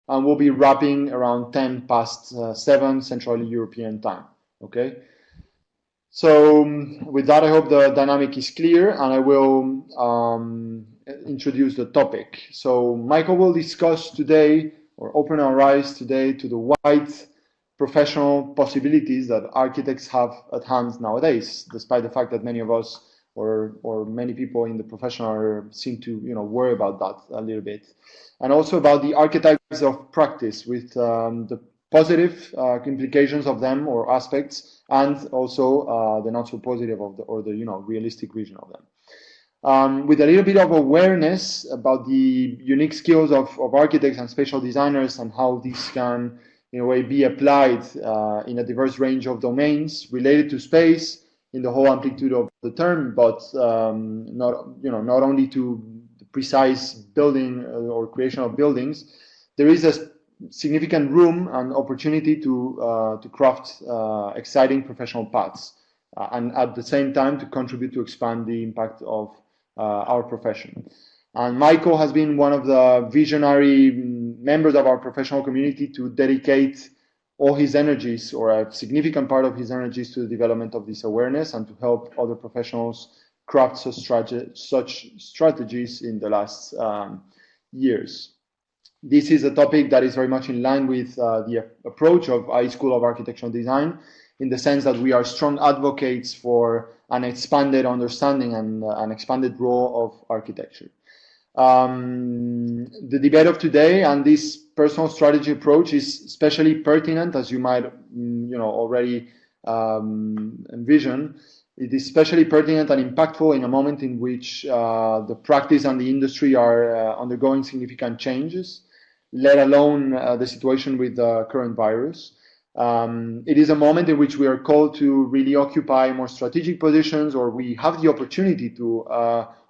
and we'll be wrapping around 10 past 7 Central European time. Okay. So with that, I hope the dynamic is clear, and I will introduce the topic. So Michael will discuss today, or open our eyes today, to the wide professional possibilities that architects have at hand nowadays, despite the fact that many of us or many people in the profession seem to worry about that a little bit, and also about the archetypes of practice with the positive implications of them or aspects, and also the not so positive of the realistic vision of them. With a little bit of awareness about the unique skills of architects and spatial designers and how these can, in a way, be applied in a diverse range of domains related to space in the whole amplitude of the term, but not only to the precise building or creation of buildings. There is a significant room and opportunity to craft exciting professional paths, and at the same time to contribute to expand the impact of our profession. And Michael has been one of the visionary members of our professional community to dedicate all his energies, or a significant part of his energies, to the development of this awareness and to help other professionals craft such strategies in the last years. This is a topic that is very much in line with the approach of I School of Architecture and Design, in the sense that we are strong advocates for an expanded understanding and an expanded role of architecture. The debate of today and this personal strategy approach is especially pertinent, as you might already envision. It is especially pertinent and impactful in a moment in which the practice and the industry are undergoing significant changes, let alone the situation with the current virus. It is a moment in which we are called to really occupy more strategic positions, or we have the opportunity to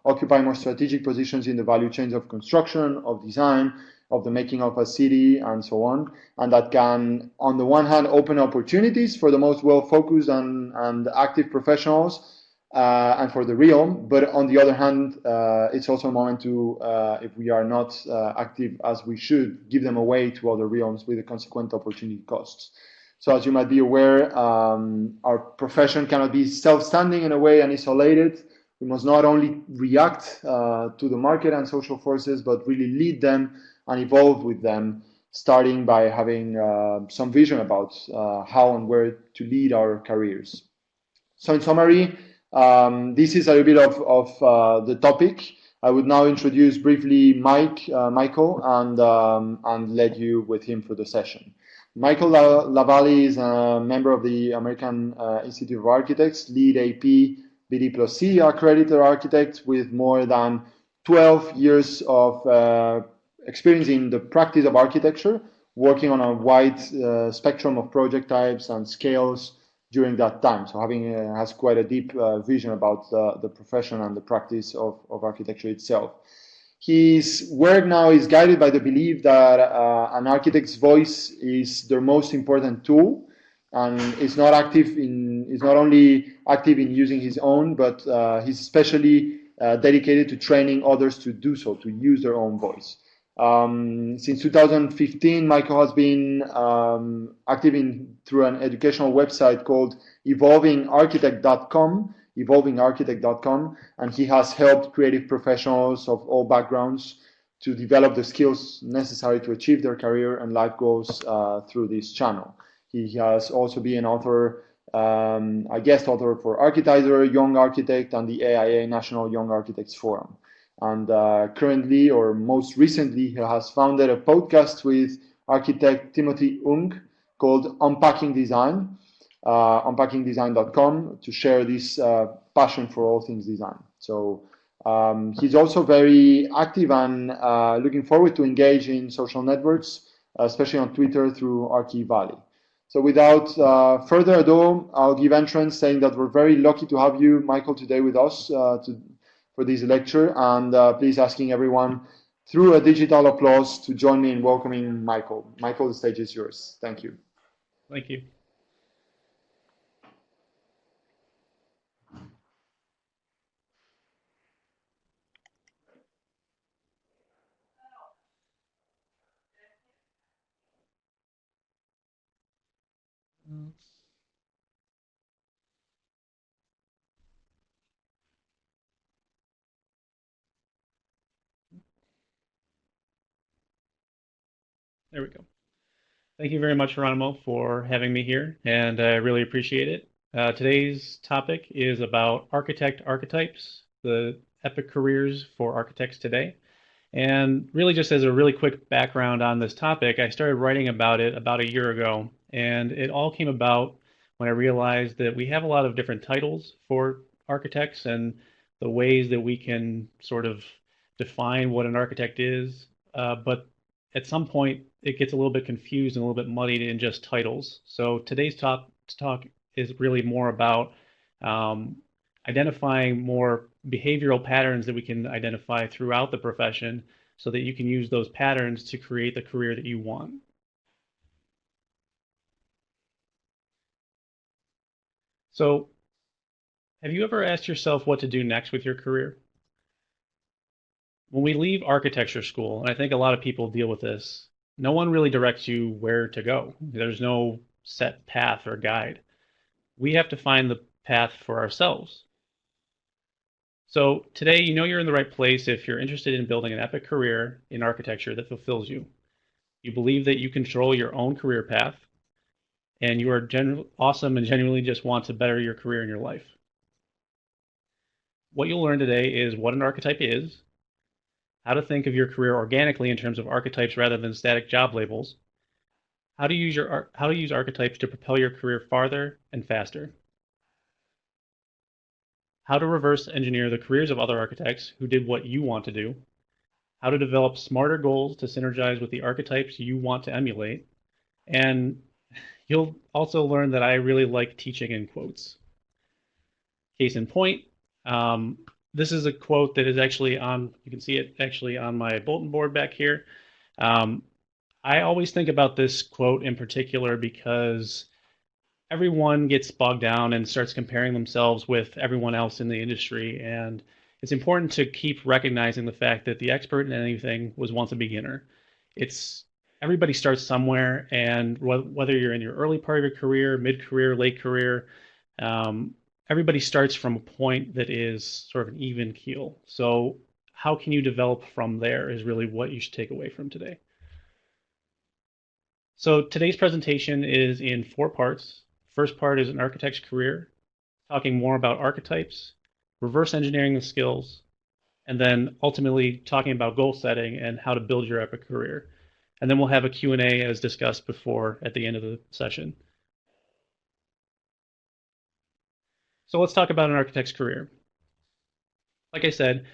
occupy more strategic positions in the value chains of construction, of design, of the making of a city, and so on. And that can, on the one hand, open opportunities for the most well-focused and active professionals and for the realm. But on the other hand, it's also a moment to, if we are not active as we should, give them away to other realms with the consequent opportunity costs. So as you might be aware, our profession cannot be self-standing in a way and isolated. We must not only react to the market and social forces, but really lead them and evolve with them, starting by having some vision about how and where to lead our careers. So in summary, this is a little bit of the topic. I would now introduce briefly Michael, and lead you with him for the session. Michael LaValley is a member of the American Institute of Architects, lead AP BD+C accredited architect with more than 12 years of experience in the practice of architecture, working on a wide spectrum of project types and scales during that time. So has quite a deep vision about the profession and the practice of architecture itself. His work now is guided by the belief that an architect's voice is their most important tool, and is not only active in using his own, but he's especially dedicated to training others to do so, to use their own voice. Since 2015, Michael has been active through an educational website called evolvingarchitect.com, and he has helped creative professionals of all backgrounds to develop the skills necessary to achieve their career and life goals through this channel. He has also been an author, a guest author for Archetypes, Young Architect, and the AIA National Young Architects Forum. And currently, or most recently, he has founded a podcast with architect Timothy Ung called Unpacking Design, unpackingdesign.com, to share this passion for all things design. So he's also very active and looking forward to engage in social networks, especially on Twitter through LaValley. So without further ado, I'll give entrance saying that we're very lucky to have you, Michael, today with us for this lecture, and please asking everyone through a digital applause to join me in welcoming Michael. Michael, the stage is yours. Thank you. Thank you. There we go. Thank you very much, Geronimo, for having me here, and I really appreciate it. Today's topic is about architect archetypes, the epic careers for architects today. And really, just as a really quick background on this topic, I started writing about it about a year ago, and it all came about when I realized that we have a lot of different titles for architects and the ways that we can sort of define what an architect is. But at some point, it gets a little bit confused and a little bit muddied in just titles. So today's talk is really more about um, identifying more behavioral patterns that we can identify throughout the profession so that you can use those patterns to create the career that you want. So, have you ever asked yourself what to do next with your career? When we leave architecture school, and I think a lot of people deal with this, no one really directs you where to go. There's no set path or guide. We have to find the path for ourselves. So today, you know you're in the right place if you're interested in building an epic career in architecture that fulfills you. You believe that you control your own career path, and you are awesome and genuinely just want to better your career and your life. What you'll learn today is what an archetype is, how to think of your career organically in terms of archetypes rather than static job labels, how to use archetypes to propel your career farther and faster, how to reverse engineer the careers of other architects who did what you want to do, how to develop smarter goals to synergize with the archetypes you want to emulate, and you'll also learn that I really like teaching in quotes. Case in point, um, this is a quote that is actually on, you can see it actually on my bulletin board back here. Um, I always think about this quote in particular because everyone gets bogged down and starts comparing themselves with everyone else in the industry. And it's important to keep recognizing the fact that the expert in anything was once a beginner. It's everybody starts somewhere, and whether you're in your early part of your career, mid career, late career, um, everybody starts from a point that is sort of an even keel. So, how can you develop from there is really what you should take away from today. So, today's presentation is in four parts. First part is an architect's career, talking more about archetypes, reverse engineering the skills, and then ultimately talking about goal setting and how to build your epic career. And then we'll have a Q&A as discussed before at the end of the session. So let's talk about an architect's career. Like I said,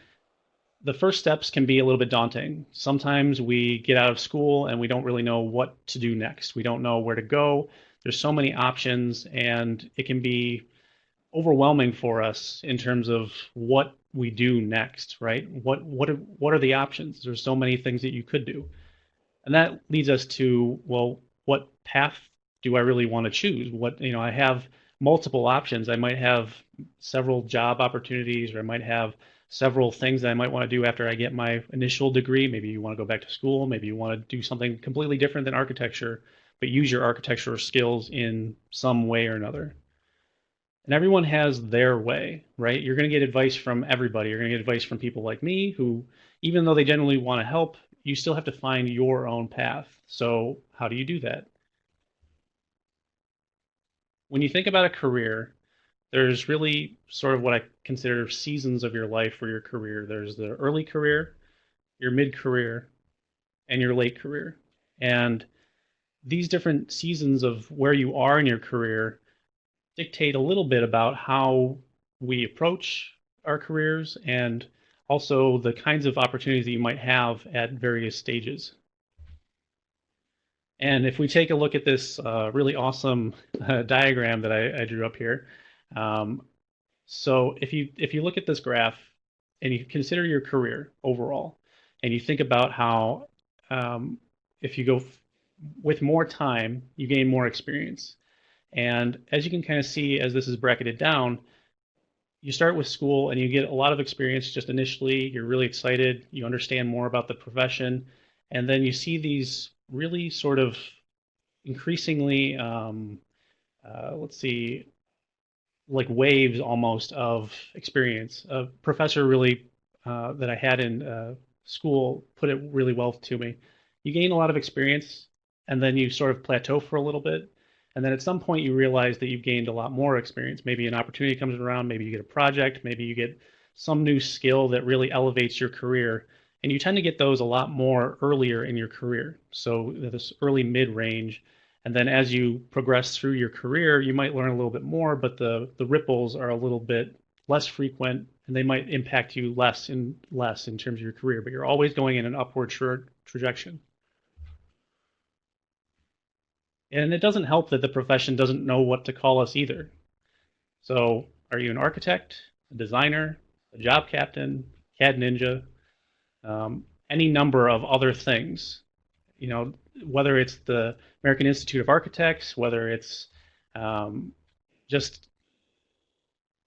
the first steps can be a little bit daunting. Sometimes we get out of school and we don't really know what to do next. We don't know where to go. There's so many options, and it can be overwhelming for us in terms of what we do next, right? What are the options? There's so many things that you could do. And that leads us to, well, what path do I really want to choose? I have multiple options. I might have several job opportunities, or I might have several things that I might want to do after I get my initial degree. Maybe you want to go back to school. Maybe you want to do something completely different than architecture, but use your architectural skills in some way or another. And everyone has their way, right? You're going to get advice from everybody. You're going to get advice from people like me who, even though they generally want to help, you still have to find your own path. So, how do you do that? When you think about a career, there's really sort of what I consider seasons of your life for your career. There's the early career, your mid career, and your late career. And these different seasons of where you are in your career dictate a little bit about how we approach our careers and also the kinds of opportunities that you might have at various stages. And if we take a look at this really awesome diagram that I drew up here, um, so if you look at this graph and you consider your career overall, and you think about how um, if you go with more time, you gain more experience. And as you can kind of see, as this is bracketed down, you start with school and you get a lot of experience just initially. You're really excited. You understand more about the profession. And then you see these really sort of increasingly, let's see, like waves almost of experience. A professor really that I had in school put it really well to me. You gain a lot of experience, and then you sort of plateau for a little bit. And then at some point, you realize that you've gained a lot more experience. Maybe an opportunity comes around, maybe you get a project, maybe you get some new skill that really elevates your career. And you tend to get those a lot more earlier in your career. So this early mid range. And then as you progress through your career, you might learn a little bit more, but the ripples are a little bit less frequent and they might impact you less in terms of your career, but you're always going in an upward trajectory. And it doesn't help that the profession doesn't know what to call us either. So, are you an architect, a designer, a job captain, CAD ninja, any number of other things? You know, whether it's the American Institute of Architects, whether it's just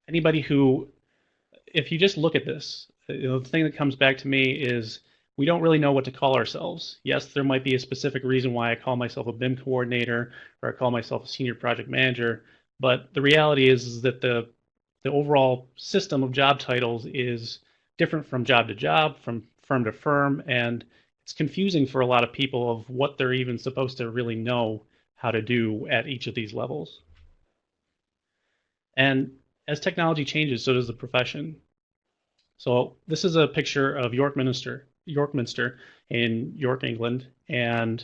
anybody who, if you just look at this, the thing that comes back to me is we don't really know what to call ourselves. Yes, there might be a specific reason why I call myself a BIM coordinator or I call myself a senior project manager, but the reality is that the overall system of job titles is different from job to job, from firm to firm, and it's confusing for a lot of people of what they're even supposed to really know how to do at each of these levels. And as technology changes, so does the profession. So this is a picture of York Minster in York, England, and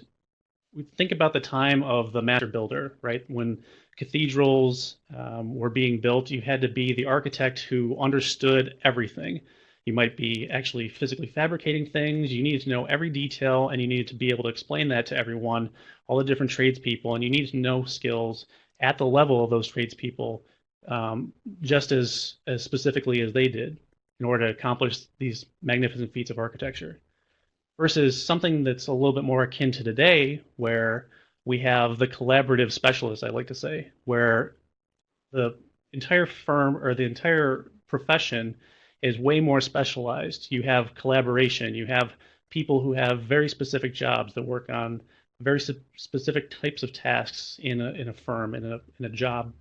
we think about the time of the master builder, right? When cathedrals were being built, you had to be the architect who understood everything. You might be actually physically fabricating things. You needed to know every detail, and you needed to be able to explain that to everyone, all the different tradespeople, and you needed to know skills at the level of those tradespeople, just as specifically as they did, in order to accomplish these magnificent feats of architecture. Versus something that's a little bit more akin to today, where we have the collaborative specialist, I like to say, where the entire firm or the entire profession is way more specialized. You have collaboration, you have people who have very specific jobs that work on very specific types of tasks in a firm, in a job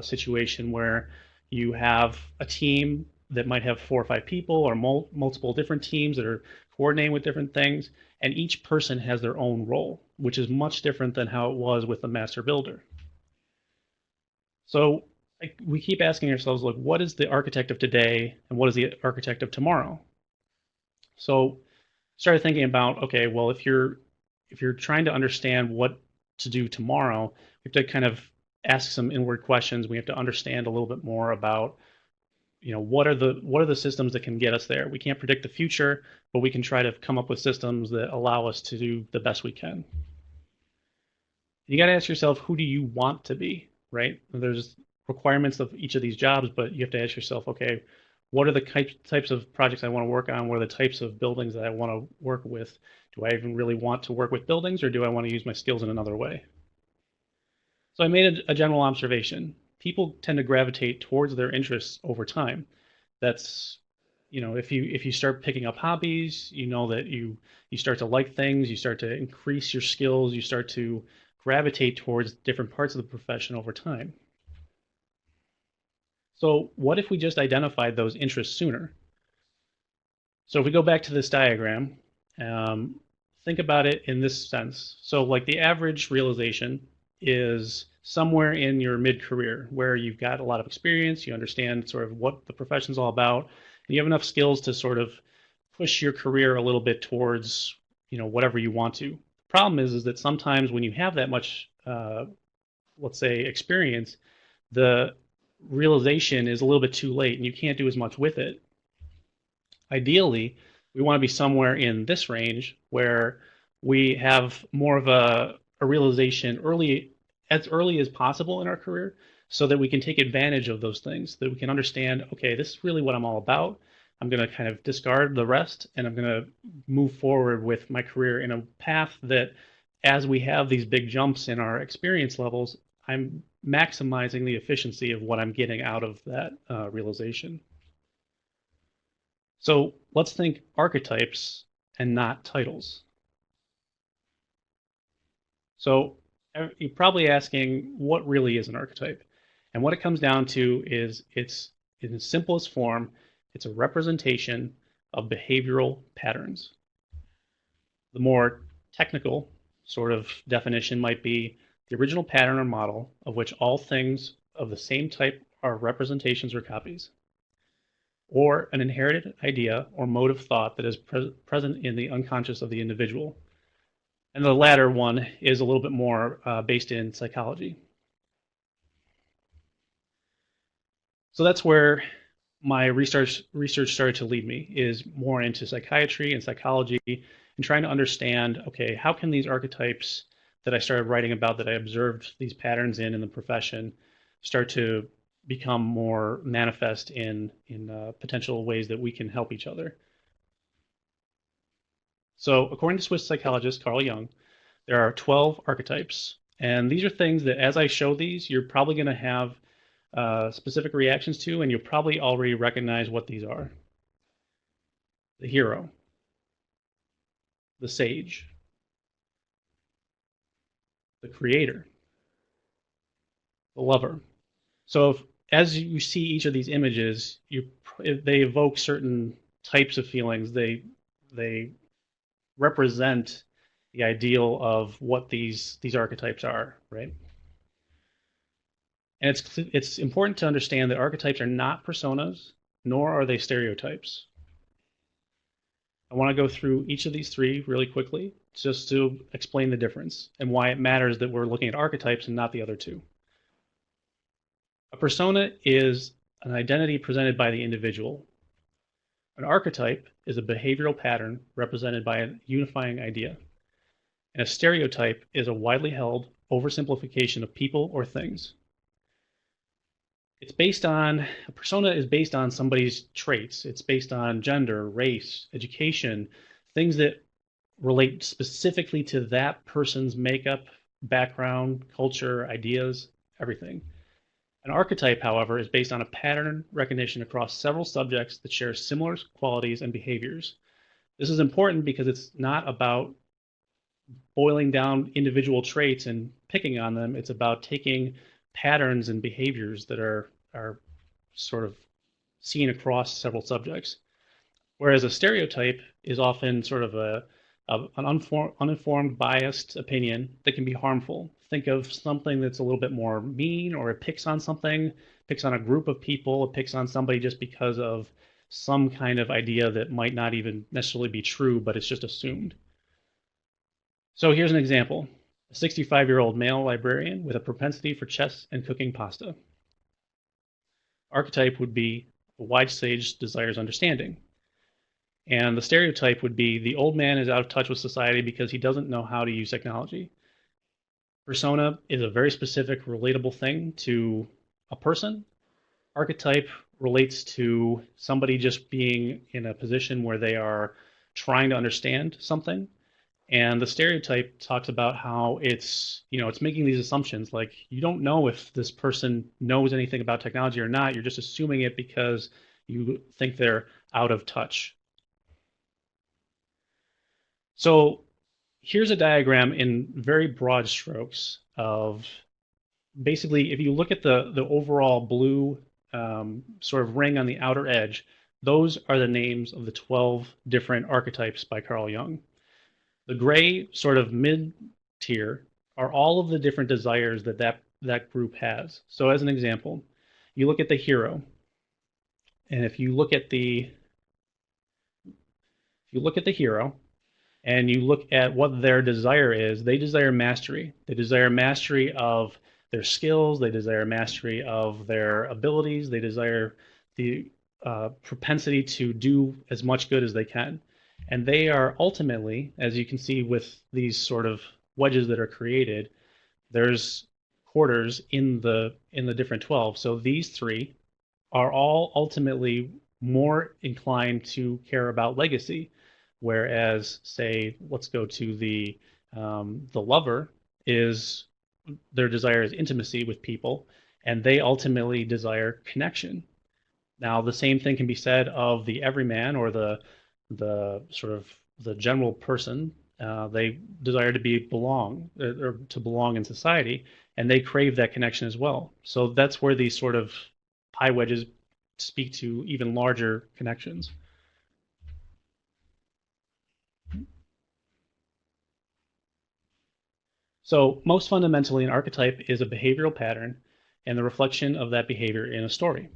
situation where you have a team that might have 4 or 5 people or multiple different teams that are coordinating with different things, and each person has their own role, which is much different than how it was with the master builder. So we keep asking ourselves, like, what is the architect of today and what is the architect of tomorrow? So started thinking about, okay, well, if you're trying to understand what to do tomorrow, we have to kind of ask some inward questions. We have to understand a little bit more about, you know, what are the systems that can get us there. We can't predict the future, but we can try to come up with systems that allow us to do the best we can. You got to ask yourself, who do you want to be, right? There's requirements of each of these jobs, but you have to ask yourself, okay, what are the types of projects I want to work on? What are the types of buildings that I want to work with? Do I even really want to work with buildings, or do I want to use my skills in another way? So I made a general observation. People tend to gravitate towards their interests over time. That's, you know, if you start picking up hobbies, you know that you start to like things, you start to increase your skills, you start to gravitate towards different parts of the profession over time. So what if we just identified those interests sooner? So if we go back to this diagram, think about it in this sense. So like the average realization is somewhere in your mid-career where you've got a lot of experience, you understand sort of what the profession's all about, and you have enough skills to sort of push your career a little bit towards, you know, whatever you want to. The problem is that sometimes when you have that much, let's say, experience, the realization is a little bit too late and you can't do as much with it. Ideally, we want to be somewhere in this range where we have more of a realization as early as possible in our career, so that we can take advantage of those things, that we can understand, okay, this is really what I'm all about. I'm going to kind of discard the rest and I'm going to move forward with my career in a path that, as we have these big jumps in our experience levels, I'm maximizing the efficiency of what I'm getting out of that realization. So let's think archetypes and not titles. So you're probably asking, what really is an archetype? And what it comes down to is, it's in its simplest form, it's a representation of behavioral patterns. The more technical sort of definition might be the original pattern or model of which all things of the same type are representations or copies, or an inherited idea or mode of thought that is present in the unconscious of the individual. And the latter one is a little bit more based in psychology. So that's where my research started to lead me, is more into psychiatry and psychology and trying to understand, okay, how can these archetypes that I started writing about, that I observed these patterns in the profession, start to become more manifest in potential ways that we can help each other. So according to Swiss psychologist Carl Jung, there are 12 archetypes. And these are things that as I show these, you're probably going to have specific reactions to, and you'll probably already recognize what these are. The hero, the sage, the creator, the lover. So as you see each of these images, they evoke certain types of feelings. They represent the ideal of what these archetypes are, right? And it's important to understand that archetypes are not personas, nor are they stereotypes. I want to go through each of these three really quickly, just to explain the difference and why it matters that we're looking at archetypes and not the other two. A persona is an identity presented by the individual. An archetype is a behavioral pattern represented by a unifying idea. And a stereotype is a widely held oversimplification of people or things. A persona is based on somebody's traits. It's based on gender, race, education, things that relate specifically to that person's makeup, background, culture, ideas, everything. An archetype, however, is based on a pattern recognition across several subjects that share similar qualities and behaviors. This is important because it's not about boiling down individual traits and picking on them. It's about taking patterns and behaviors that are sort of seen across several subjects. Whereas a stereotype is often sort of an uninformed, biased opinion that can be harmful. Think of something that's a little bit more mean, or it picks on something, picks on a group of people, it picks on somebody just because of some kind of idea that might not even necessarily be true, but it's just assumed. So here's an example. A 65-year-old male librarian with a propensity for chess and cooking pasta. Archetype would be a wise sage desires understanding. And the stereotype would be the old man is out of touch with society because he doesn't know how to use technology. Persona is a very specific, relatable thing to a person. Archetype relates to somebody just being in a position where they are trying to understand something. And the stereotype talks about how it's making these assumptions, like you don't know if this person knows anything about technology or not. You're just assuming it because you think they're out of touch. So here's a diagram in very broad strokes of basically, if you look at the overall blue sort of ring on the outer edge, those are the names of the 12 different archetypes by Carl Jung. The gray sort of mid-tier are all of the different desires that group has. So as an example, you look at the hero, and if you look at the hero and you look at what their desire is, they desire mastery. They desire mastery of their skills, they desire mastery of their abilities, they desire the propensity to do as much good as they can. And they are ultimately, as you can see with these sort of wedges that are created, there's quarters in the different 12. So these three are all ultimately more inclined to care about legacy, whereas, say, let's go to the lover, is their desire is intimacy with people, and they ultimately desire connection. Now, the same thing can be said of the everyman, or the sort of the general person. They desire to belong in society, and they crave that connection as well. So that's where these sort of pie wedges speak to even larger connections. So most fundamentally, an archetype is a behavioral pattern and the reflection of that behavior in a story.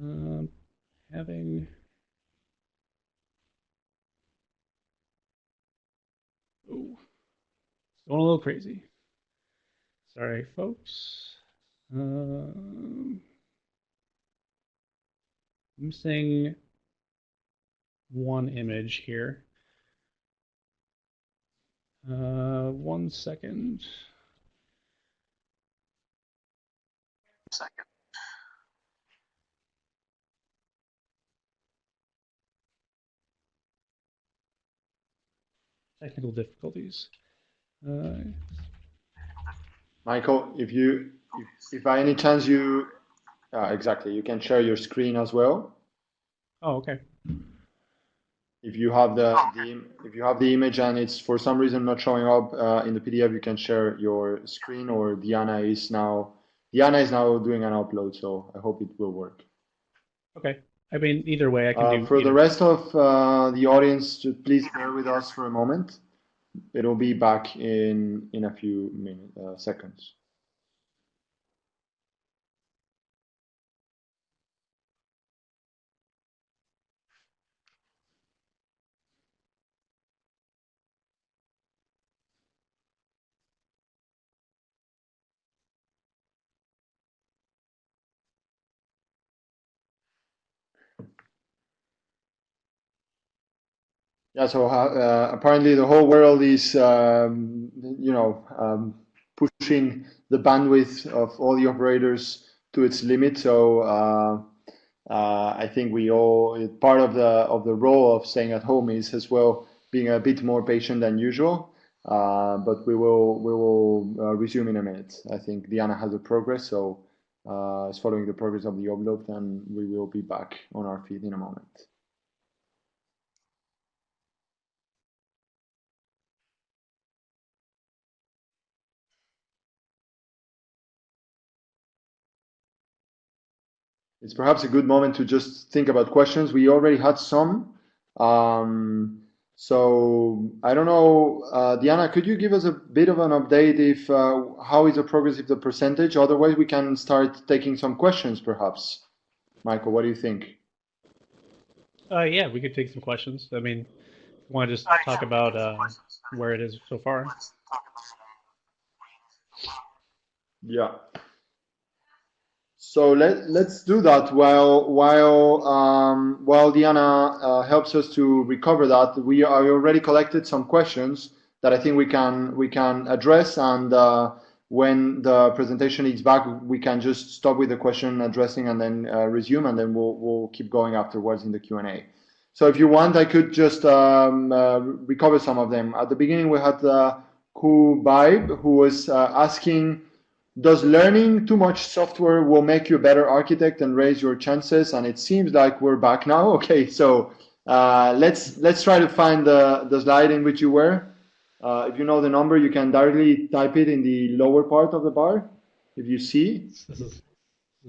Um, having oh, going a little crazy. Sorry, folks. Um, missing one image here. 1 second. Technical difficulties. Michael, if by any chance you exactly, you can share your screen as well. Oh, okay. If you have if you have the image and it's for some reason not showing up in the PDF, you can share your screen, or Diana is now doing an upload, so I hope it will work. Okay. I mean, either way, I can do For the either. rest of the audience, just please bear with us for a moment. It'll be back in a few seconds. Yeah, so apparently the whole world is, pushing the bandwidth of all the operators to its limit. So I think we all part of the role of staying at home is as well being a bit more patient than usual. But we will resume in a minute. I think Diana has the progress, so is following the progress of the upload, and we will be back on our feed in a moment. It's perhaps a good moment to just think about questions. We already had some. So I don't know, Diana, could you give us a bit of an update if how is the progress of the percentage? Otherwise, we can start taking some questions, perhaps. Michael, what do you think? Yeah, we could take some questions. I mean, want to just talk about where it is so far? Yeah. So let's do that while Diana helps us to recover that. We are already collected some questions that I think we can address, and when the presentation is back, we can just stop with the question addressing and then resume, and then we'll keep going afterwards in the Q&A. So if you want, I could just recover some of them. At the beginning, we had Kubaib, who was asking, does learning too much software will make you a better architect and raise your chances? And it seems like we're back now. Okay, so let's try to find the slide in which you were. If you know the number, you can directly type it in the lower part of the bar. If you see, This is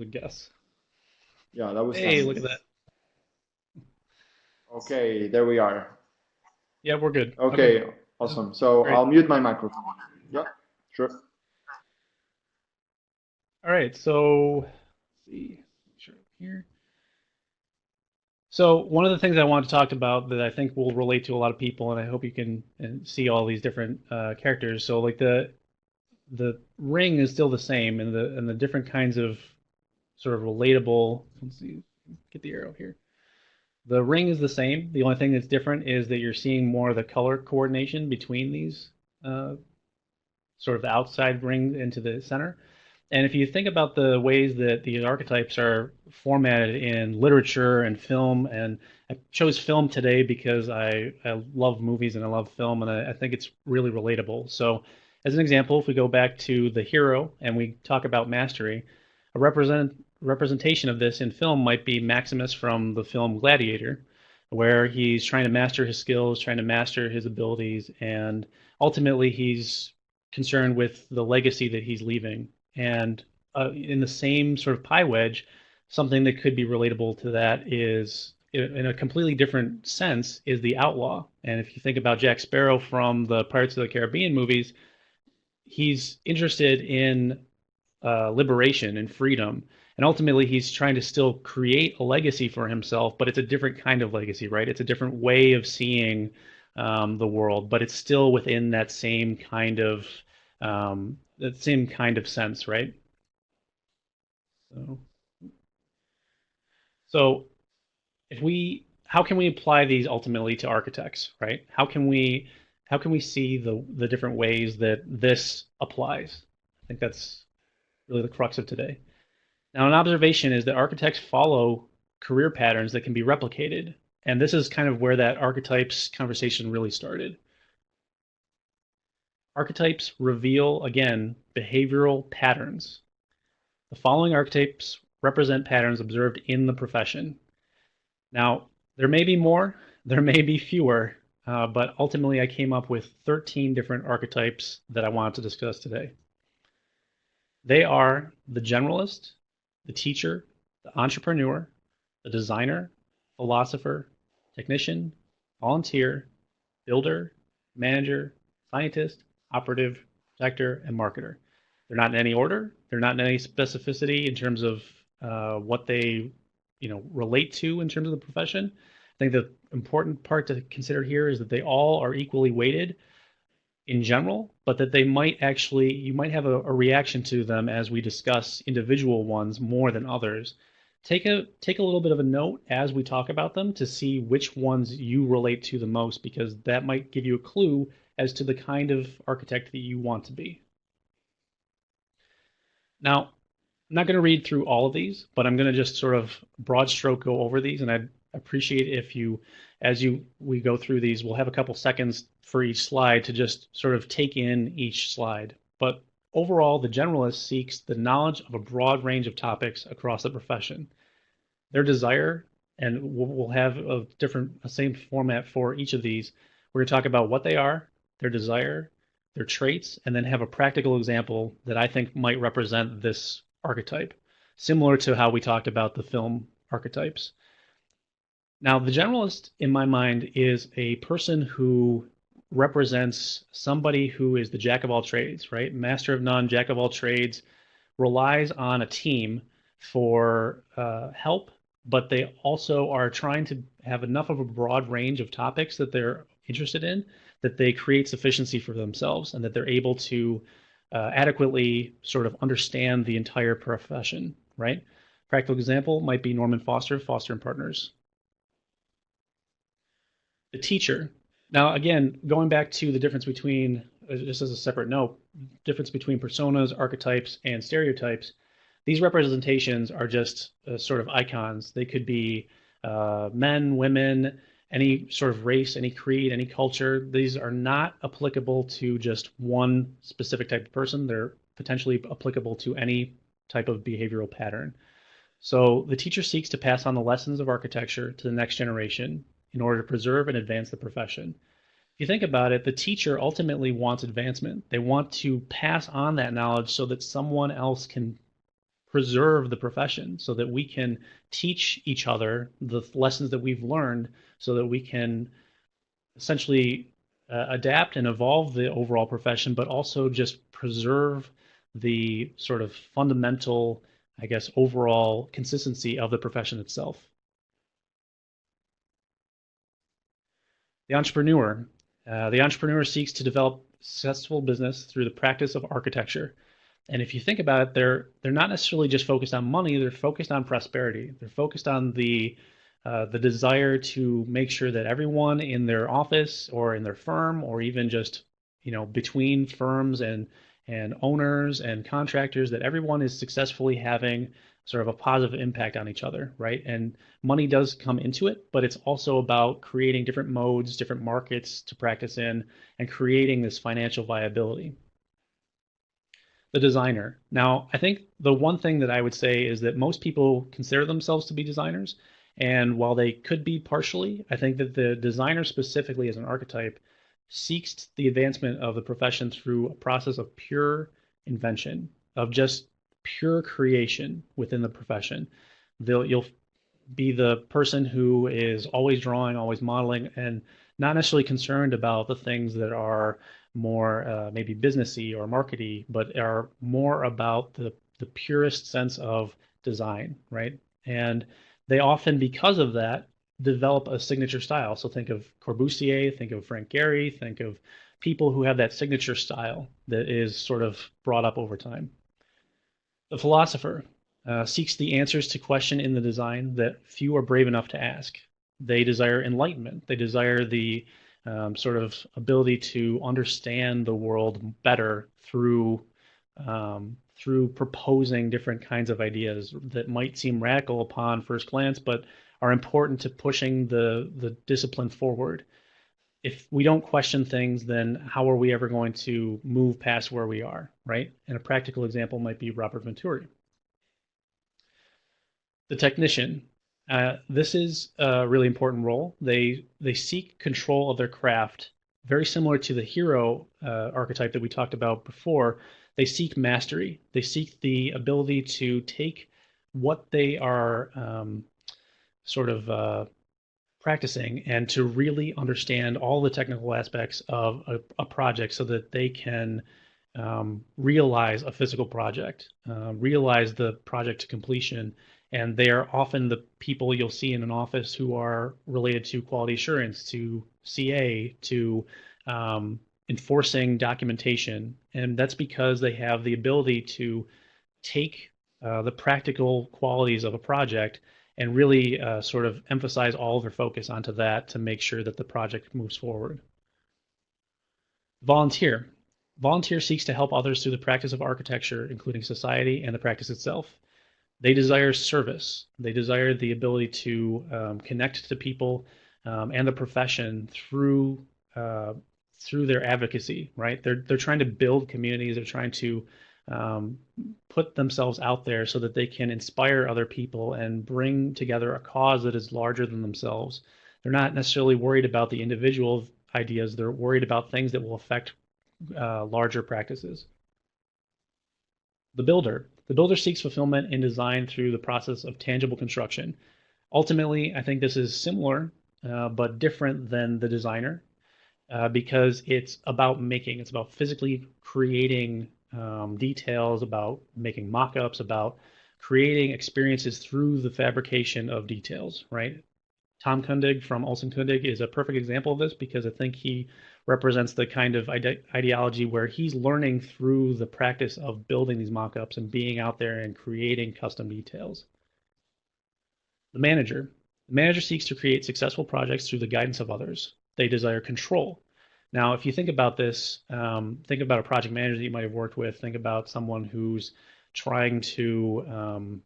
a guess. yeah, that was Hey, fine. look at that. Okay, there we are. Yeah, we're good. Okay, Okay, awesome. So great. I'll mute my microphone. Yeah, sure. All right, so let's see. Sure, here. So one of the things I want to talk about that I think will relate to a lot of people, and I hope you can see all these different characters. So like the ring is still the same, and the different kinds of sort of relatable. Let's see, get the arrow here. The ring is the same. The only thing that's different is that you're seeing more of the color coordination between these uh, sort of the outside ring into the center. And if you think about the ways that these archetypes are formatted in literature and film, and I chose film today because I love movies and I love film, and I think it's really relatable. So, as an example, if we go back to the hero and we talk about mastery, a representation of this in film might be Maximus from the film Gladiator, where he's trying to master his skills, trying to master his abilities, and ultimately he's concerned with the legacy that he's leaving. And in the same sort of pie wedge, something that could be relatable to that is, in a completely different sense, is the outlaw. And if you think about Jack Sparrow from the Pirates of the Caribbean movies, he's interested in liberation and freedom. And ultimately, he's trying to still create a legacy for himself, but it's a different kind of legacy, right? It's a different way of seeing the world, but it's still within that same kind of sense, right? So, so how can we apply these ultimately to architects, right? How can we see the different ways that this applies? I think that's really the crux of today. Now, an observation is that architects follow career patterns that can be replicated. And this is kind of where that archetypes conversation really started. Archetypes reveal, again, behavioral patterns. The following archetypes represent patterns observed in the profession. Now, there may be more, there may be fewer, but ultimately I came up with 13 different archetypes that I wanted to discuss today. They are the generalist, the teacher, the entrepreneur, the designer, philosopher, technician, volunteer, builder, manager, scientist, operative, protector, and marketer. They're not in any order. They're not in any specificity in terms of what they, relate to in terms of the profession. I think the important part to consider here is that they all are equally weighted in general, but that you might have a reaction to them as we discuss individual ones more than others. Take a little bit of a note as we talk about them to see which ones you relate to the most, because that might give you a clue as to the kind of architect that you want to be. Now, I'm not going to read through all of these, but I'm going to just sort of broad stroke go over these, and I'd appreciate if we go through these, we'll have a couple seconds for each slide to just sort of take in each slide. But overall, the generalist seeks the knowledge of a broad range of topics across the profession. Their desire, and we'll have a same format for each of these. We're going to talk about what they are, their desire, their traits, and then have a practical example that I think might represent this archetype, similar to how we talked about the film archetypes. Now, the generalist, in my mind, is a person who represents somebody who is the jack of all trades, right? Master of none, jack of all trades, relies on a team for help, but they also are trying to have enough of a broad range of topics that they're interested in that they create sufficiency for themselves and that they're able to adequately sort of understand the entire profession, right? Practical example might be Norman Foster, Foster and Partners. The teacher. Now, again, going back to the difference between, just as a separate note, difference between personas, archetypes, and stereotypes, these representations are just sort of icons. They could be men, women, any sort of race, any creed, any culture. These are not applicable to just one specific type of person. They're potentially applicable to any type of behavioral pattern. So the teacher seeks to pass on the lessons of architecture to the next generation in order to preserve and advance the profession. If you think about it, the teacher ultimately wants advancement. They want to pass on that knowledge so that someone else can preserve the profession, so that we can teach each other the lessons that we've learned, so that we can essentially adapt and evolve the overall profession, but also just preserve the sort of fundamental, I guess, overall consistency of the profession itself. The entrepreneur. The entrepreneur seeks to develop successful business through the practice of architecture. And if you think about it, they're not necessarily just focused on money, they're focused on prosperity. They're focused on the desire to make sure that everyone in their office or in their firm, or even just between firms and owners and contractors, that everyone is successfully having sort of a positive impact on each other, right? And money does come into it, but it's also about creating different modes, different markets to practice in, and creating this financial viability. The designer. Now, I think the one thing that I would say is that most people consider themselves to be designers, and while they could be partially, I think that the designer specifically as an archetype seeks the advancement of the profession through a process of pure invention, of just pure creation within the profession. You'll be the person who is always drawing, always modeling, and not necessarily concerned about the things that are more maybe businessy or markety, but are more about the purest sense of design, right? And they often, because of that, develop a signature style. So think of Corbusier, think of Frank Gehry, think of people who have that signature style that is sort of brought up over time. The philosopher seeks the answers to question in the design that few are brave enough to ask. They desire enlightenment. They desire the sort of ability to understand the world better through proposing different kinds of ideas that might seem radical upon first glance, but are important to pushing the discipline forward. If we don't question things, then how are we ever going to move past where we are, right? And a practical example might be Robert Venturi. The technician. This is a really important role. They seek control of their craft, very similar to the hero archetype that we talked about before. They seek mastery. They seek the ability to take what they are practicing and to really understand all the technical aspects of a project so that they can realize a physical project, realize the project to completion. And they are often the people you'll see in an office who are related to quality assurance, to CA, to enforcing documentation. And that's because they have the ability to take the practical qualities of a project and really sort of emphasize all of their focus onto that to make sure that the project moves forward. Volunteer. Volunteer seeks to help others through the practice of architecture, including society and the practice itself. They desire service. They desire the ability to connect to people and the profession through their advocacy, right? They're trying to build communities. They're trying to put themselves out there so that they can inspire other people and bring together a cause that is larger than themselves. They're not necessarily worried about the individual ideas. They're worried about things that will affect larger practices. The builder. The builder seeks fulfillment in design through the process of tangible construction. Ultimately, I think this is similar but different than the designer because it's about making. It's about physically creating details, about making mock-ups, about creating experiences through the fabrication of details, right? Tom Kundig from Olson Kundig is a perfect example of this because I think he represents the kind of ideology where he's learning through the practice of building these mock-ups and being out there and creating custom details. The manager. The manager seeks to create successful projects through the guidance of others. They desire control. Now, if you think about this, think about a project manager that you might have worked with. Think about someone who's trying to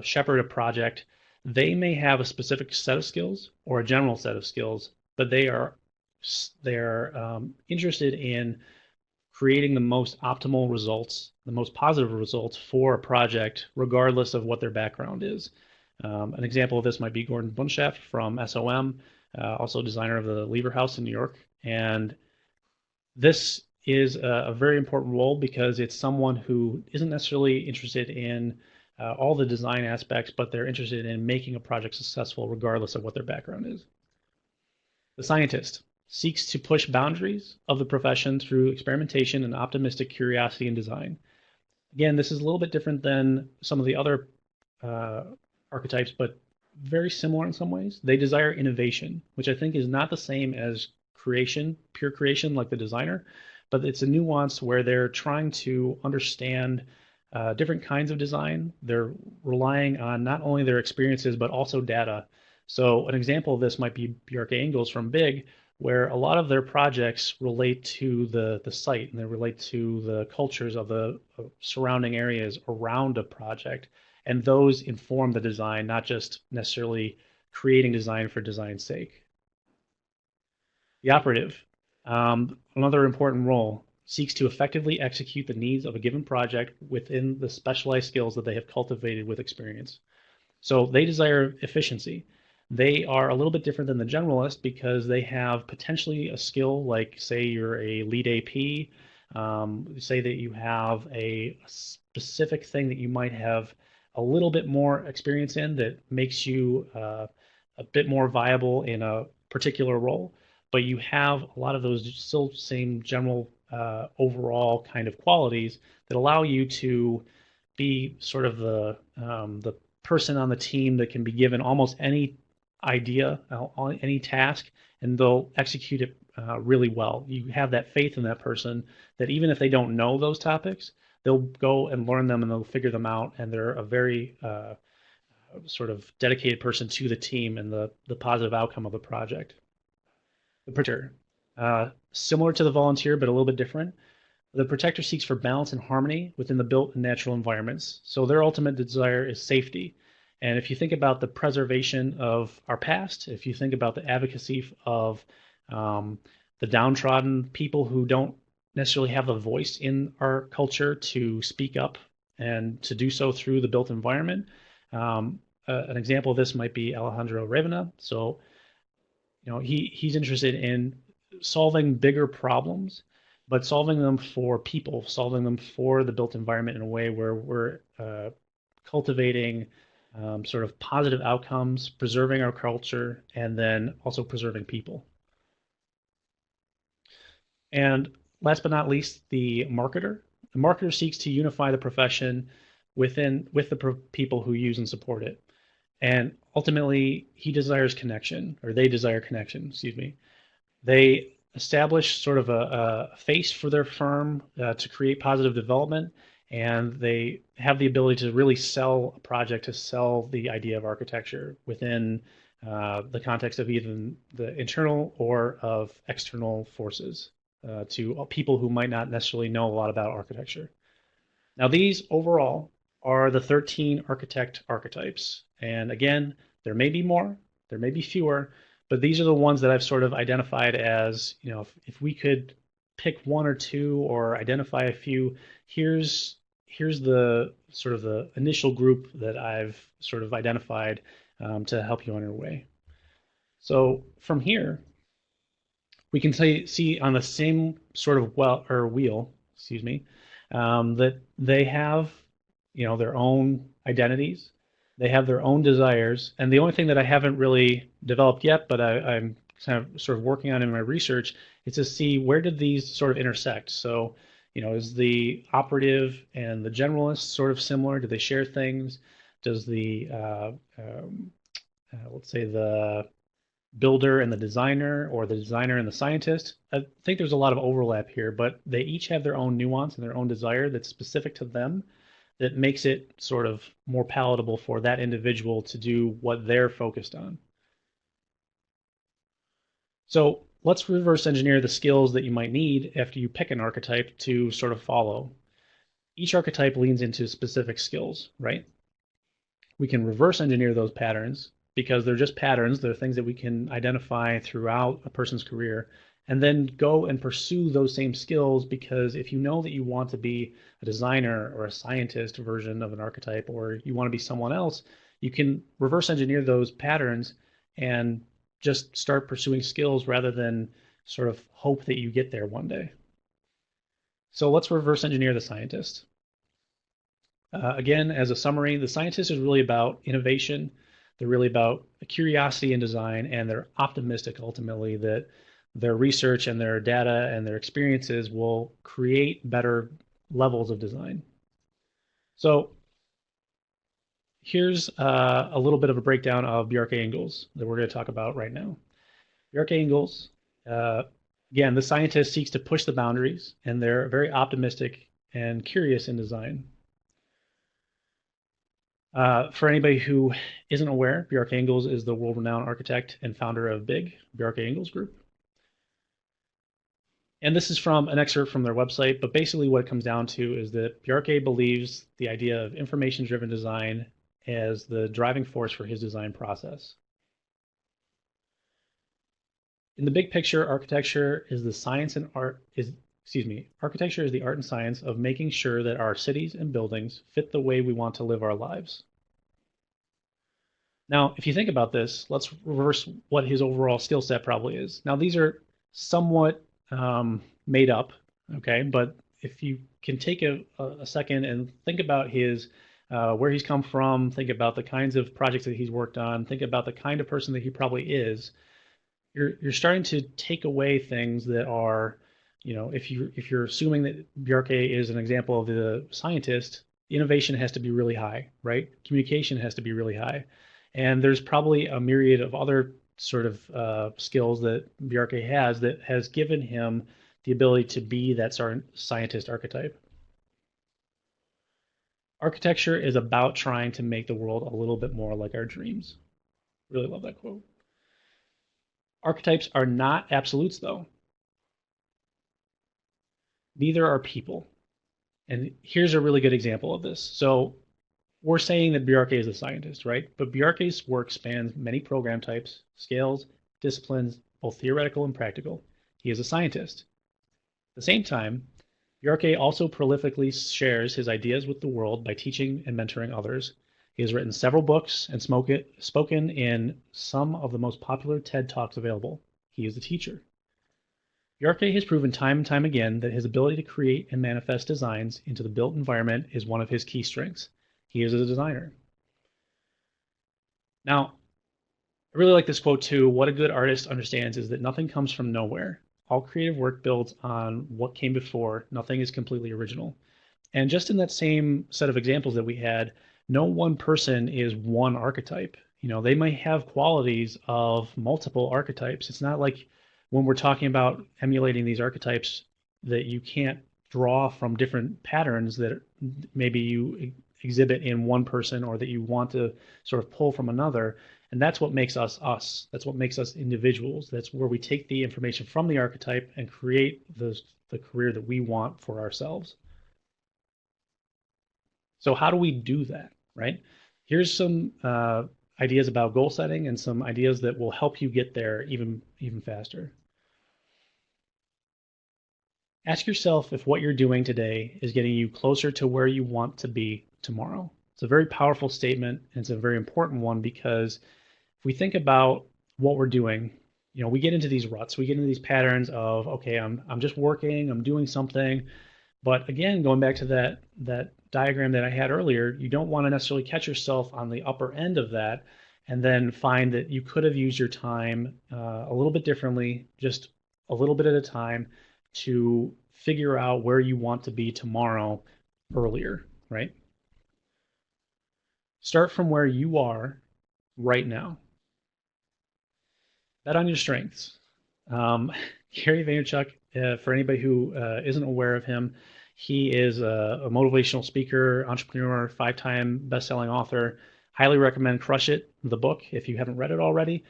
shepherd a project. They may have a specific set of skills or a general set of skills, but they're interested in creating the most optimal results, the most positive results for a project, regardless of what their background is. An example of this might be Gordon Bunshaft from SOM, also designer of the Lever House in New York. And this is a very important role because it's someone who isn't necessarily interested in all the design aspects, but they're interested in making a project successful regardless of what their background is. The scientist seeks to push boundaries of the profession through experimentation and optimistic curiosity in design. Again, this is a little bit different than some of the other archetypes, but very similar in some ways. They desire innovation, which I think is not the same as creation, pure creation like the designer, but it's a nuance where they're trying to understand different kinds of design. They're relying on not only their experiences, but also data. So an example of this might be Bjarke Ingels from Big, where a lot of their projects relate to the site and they relate to the cultures of the surrounding areas around a project. And those inform the design, not just necessarily creating design for design's sake. The operative, another important role, seeks to effectively execute the needs of a given project within the specialized skills that they have cultivated with experience. So they desire efficiency. they are a little bit different than the generalist because they have potentially a skill like, say, you're a lead AP, say that you have a specific thing that you might have a little bit more experience in that makes you a bit more viable in a particular role, but you have a lot of those still same general overall kind of qualities that allow you to be sort of the person on the team that can be given almost any idea, on any task, and they'll execute it really well. You have that faith in that person that even if they don't know those topics, they'll go and learn them and they'll figure them out, and they're a very sort of dedicated person to the team and the positive outcome of the project. The protector, similar to the volunteer, but a little bit different. The protector seeks for balance and harmony within the built and natural environments. So their ultimate desire is safety. And if you think about the preservation of our past, if you think about the advocacy of the downtrodden people who don't necessarily have a voice in our culture to speak up and to do so through the built environment, an example of this might be Alejandro Ravena. So, he's interested in solving bigger problems, but solving them for people, solving them for the built environment in a way where we're cultivating sort of positive outcomes, preserving our culture, and then also preserving people. And last but not least, the marketer. The marketer seeks to unify the profession with the people who use and support it. And ultimately, he desires connection, or they desire connection, excuse me. They establish sort of a face for their firm to create positive development, and they have the ability to really sell a project, to sell the idea of architecture within the context of either the internal or of external forces to people who might not necessarily know a lot about architecture. Now, these overall are the 13 architect archetypes. And again, there may be more, there may be fewer, but these are the ones that I've sort of identified as, if we could pick one or two or identify a few, here's the sort of the initial group that I've sort of identified to help you on your way. So from here, we can see on the same sort of wheel, excuse me, that they have, their own identities. They have their own desires, and the only thing that I haven't really developed yet, but I'm kind of sort of working on in my research, is to see where did these sort of intersect. So, is the operative and the generalist sort of similar? Do they share things? Does the let's say the builder and the designer, or the designer and the scientist? I think there's a lot of overlap here, but they each have their own nuance and their own desire that's specific to them, that makes it sort of more palatable for that individual to do what they're focused on. So let's reverse engineer the skills that you might need after you pick an archetype to sort of follow. Each archetype leans into specific skills, right? We can reverse engineer those patterns because they're just patterns. They're things that we can identify throughout a person's career, and then go and pursue those same skills, because if you know that you want to be a designer or a scientist version of an archetype, or you want to be someone else, you can reverse engineer those patterns and just start pursuing skills rather than sort of hope that you get there one day. So let's reverse engineer the scientist. Again, as a summary, the scientist is really about innovation. They're really about curiosity and design, and they're optimistic ultimately that their research and their data and their experiences will create better levels of design. So here's a little bit of a breakdown of Bjarke-Ingels that we're going to talk about right now. Bjarke-Ingels, again, the scientist seeks to push the boundaries, and they're very optimistic and curious in design. For anybody who isn't aware, Bjarke-Ingels is the world-renowned architect and founder of BIG, Bjarke-Ingels Group. And this is from an excerpt from their website, but basically what it comes down to is that Bjarke believes the idea of information-driven design as the driving force for his design process. In the big picture, architecture is the architecture is the art and science of making sure that our cities and buildings fit the way we want to live our lives. Now, if you think about this, let's reverse what his overall skill set probably is. Now, these are somewhat made up, okay? But if you can take a second and think about his where he's come from, think about the kinds of projects that he's worked on, think about the kind of person that he probably is, you're starting to take away things that are, if you're assuming that Bjarke is an example of the scientist, innovation has to be really high, right? Communication has to be really high, and there's probably a myriad of other sort of skills that Bjarke has that has given him the ability to be that scientist archetype. Architecture is about trying to make the world a little bit more like our dreams. Really love that quote. Archetypes are not absolutes, though. Neither are people. And here's a really good example of this. So we're saying that Bjarke is a scientist, right? But Bjarke's work spans many program types, scales, disciplines, both theoretical and practical. He is a scientist. At the same time, Bjarke also prolifically shares his ideas with the world by teaching and mentoring others. He has written several books and spoken in some of the most popular TED Talks available. He is a teacher. Bjarke has proven time and time again that his ability to create and manifest designs into the built environment is one of his key strengths. He is a designer. Now, I really like this quote too. What a good artist understands is that nothing comes from nowhere. All creative work builds on what came before. Nothing is completely original. And just in that same set of examples that we had, no one person is one archetype. They might have qualities of multiple archetypes. It's not like when we're talking about emulating these archetypes that you can't draw from different patterns that maybe you exhibit in one person or that you want to sort of pull from another. And that's what makes us us. That's what makes us individuals. That's where we take the information from the archetype and create the career that we want for ourselves. So how do we do that, right? Here's some ideas about goal setting and some ideas that will help you get there even faster. Ask yourself if what you're doing today is getting you closer to where you want to be tomorrow. It's a very powerful statement, and it's a very important one because if we think about what we're doing, we get into these ruts, we get into these patterns of, okay, I'm just working, I'm doing something. But again, going back to that diagram that I had earlier, you don't want to necessarily catch yourself on the upper end of that and then find that you could have used your time a little bit differently, just a little bit at a time, to figure out where you want to be tomorrow earlier, right? Start from where you are right now. Bet on your strengths. Gary Vaynerchuk, for anybody who isn't aware of him, he is a motivational speaker, entrepreneur, 5-time best-selling author. Highly recommend Crush It, the book, if you haven't read it already.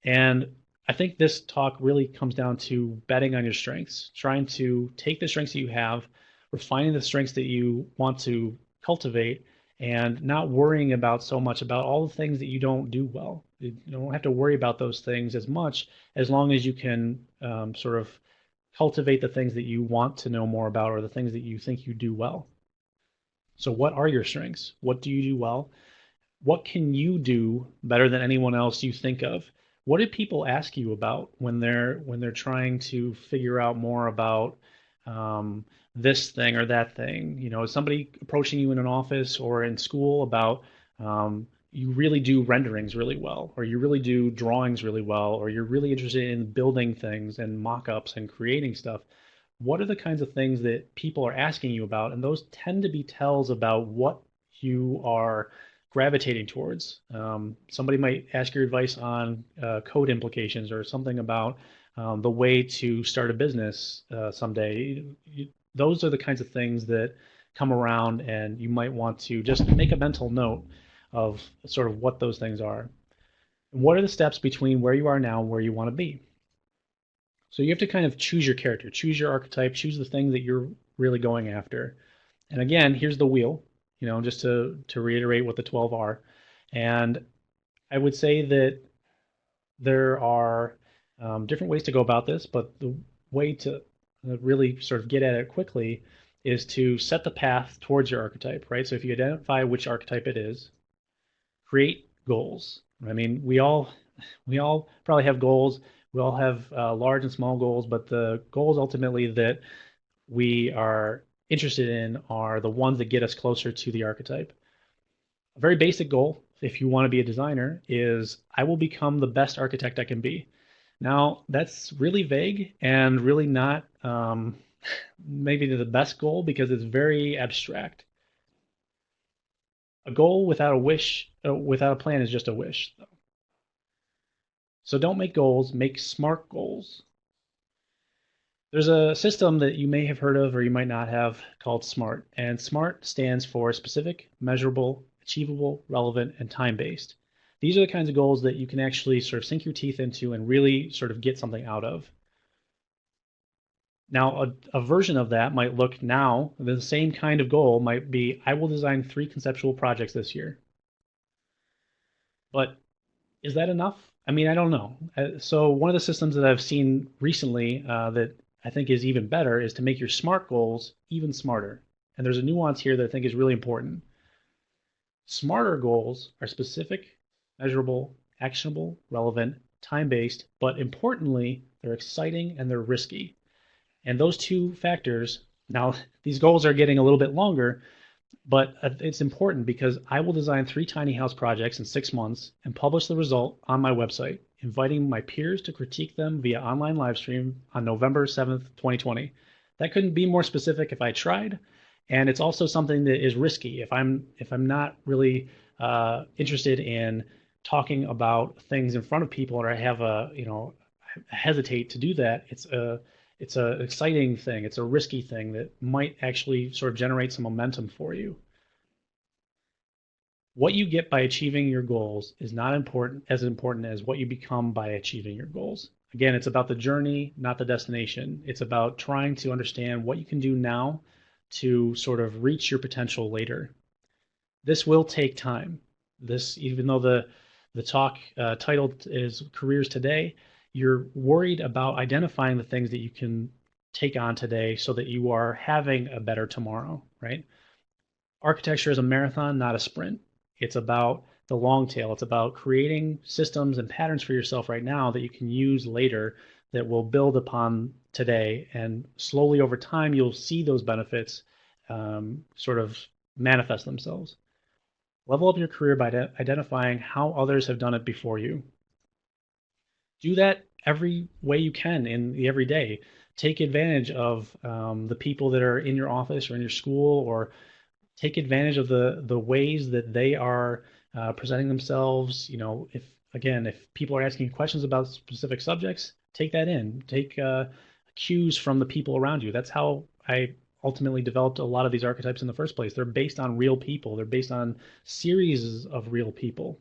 And I think this talk really comes down to betting on your strengths, trying to take the strengths that you have, refining the strengths that you want to cultivate, and not worrying about so much about all the things that you don't do well. You don't have to worry about those things as much as long as you can sort of cultivate the things that you want to know more about or the things that you think you do well. So what are your strengths? What do you do well? What can you do better than anyone else you think of? What do people ask you about when they're trying to figure out more about this thing or that thing? Is somebody approaching you in an office or in school about you really do renderings really well, or you really do drawings really well, or you're really interested in building things and mock-ups and creating stuff? What are the kinds of things that people are asking you about? And those tend to be tells about what you are gravitating towards. Somebody might ask your advice on code implications or something about the way to start a business someday. Those are the kinds of things that come around, and you might want to just make a mental note of sort of what those things are. And what are the steps between where you are now and where you want to be? So you have to kind of choose your character, choose your archetype, choose the thing that you're really going after. And again, here's the wheel, just to reiterate what the 12 are. And I would say that there are different ways to go about this, but the way to really sort of get at it quickly is to set the path towards your archetype, right? So if you identify which archetype it is, create goals. I mean, we all probably have goals. We all have large and small goals, but the goals ultimately that we are interested in are the ones that get us closer to the archetype. A very basic goal, if you want to be a designer, is I will become the best architect I can be. Now, that's really vague and really not maybe the best goal because it's very abstract. A goal without a wish, without a plan is just a wish. So don't make goals, make smart goals. There's a system that you may have heard of or you might not have called SMART, and SMART stands for specific, measurable, achievable, relevant, and time-based. These are the kinds of goals that you can actually sort of sink your teeth into and really sort of get something out of. Now, a version of that might look now, the same kind of goal might be, I will design 3 conceptual projects this year. But is that enough? I mean, I don't know. So one of the systems that I've seen recently that I think is even better is to make your SMART goals even smarter. And there's a nuance here that I think is really important. Smarter goals are specific, measurable, actionable, relevant, time-based, but importantly, they're exciting and they're risky. And those two factors, now these goals are getting a little bit longer, but it's important because I will design 3 tiny house projects in 6 months and publish the result on my website, inviting my peers to critique them via online live stream on November 7th, 2020. That couldn't be more specific if I tried. And it's also something that is risky. If I'm not really interested in talking about things in front of people, or I have hesitate to do that, it's an exciting thing. It's a risky thing that might actually sort of generate some momentum for you. What you get by achieving your goals is not important as what you become by achieving your goals. Again, it's about the journey, not the destination. It's about trying to understand what you can do now to sort of reach your potential later. This will take time. This, even though the talk title is Careers Today, you're worried about identifying the things that you can take on today so that you are having a better tomorrow, right? Architecture is a marathon, not a sprint. It's about the long tail. It's about creating systems and patterns for yourself right now that you can use later that will build upon today. And slowly over time, you'll see those benefits sort of manifest themselves. Level up your career by identifying how others have done it before you. Do that every way you can in the everyday. Take advantage of the people that are in your office or in your school, or take advantage of the ways that they are presenting themselves. You know, if people are asking questions about specific subjects, take that in. Take cues from the people around you. That's how I ultimately developed a lot of these archetypes in the first place. They're based on real people. They're based on series of real people.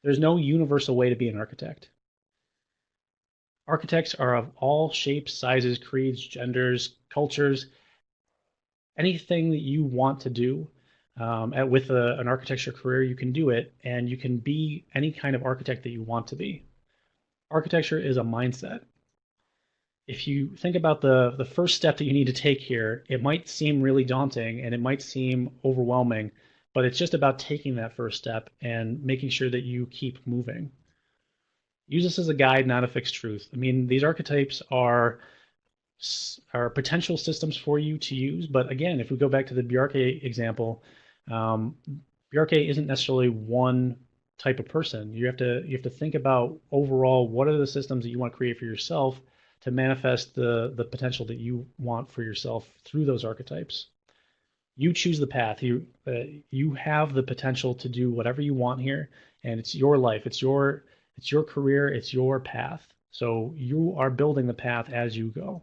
There's no universal way to be an architect. Architects are of all shapes, sizes, creeds, genders, cultures. Anything that you want to do with an architecture career, you can do it, and you can be any kind of architect that you want to be. Architecture is a mindset. If you think about the first step that you need to take here, it might seem really daunting and it might seem overwhelming, but it's just about taking that first step and making sure that you keep moving. Use this as a guide, not a fixed truth. I mean, these archetypes are potential systems for you to use, but again, if we go back to the Bjarke example, Bjarke isn't necessarily one type of person. You have to think about overall what are the systems that you want to create for yourself to manifest the potential that you want for yourself through those archetypes. You choose the path. You have the potential to do whatever you want here, and it's your life. It's your career. It's your path. So you are building the path as you go.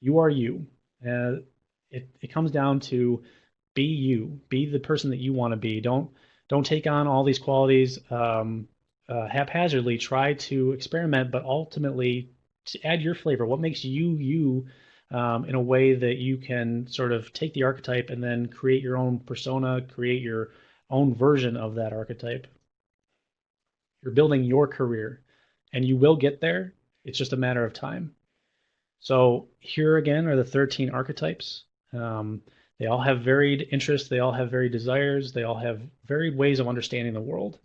You are you. It comes down to be you. Be the person that you want to be. Don't take on all these qualities haphazardly. Try to experiment, but ultimately to add your flavor. What makes you you in a way that you can sort of take the archetype and then create your own persona, create your own version of that archetype. You're building your career, and you will get there. It's just a matter of time. So here again are the 13 archetypes. They all have varied interests. They all have varied desires. They all have varied ways of understanding the world.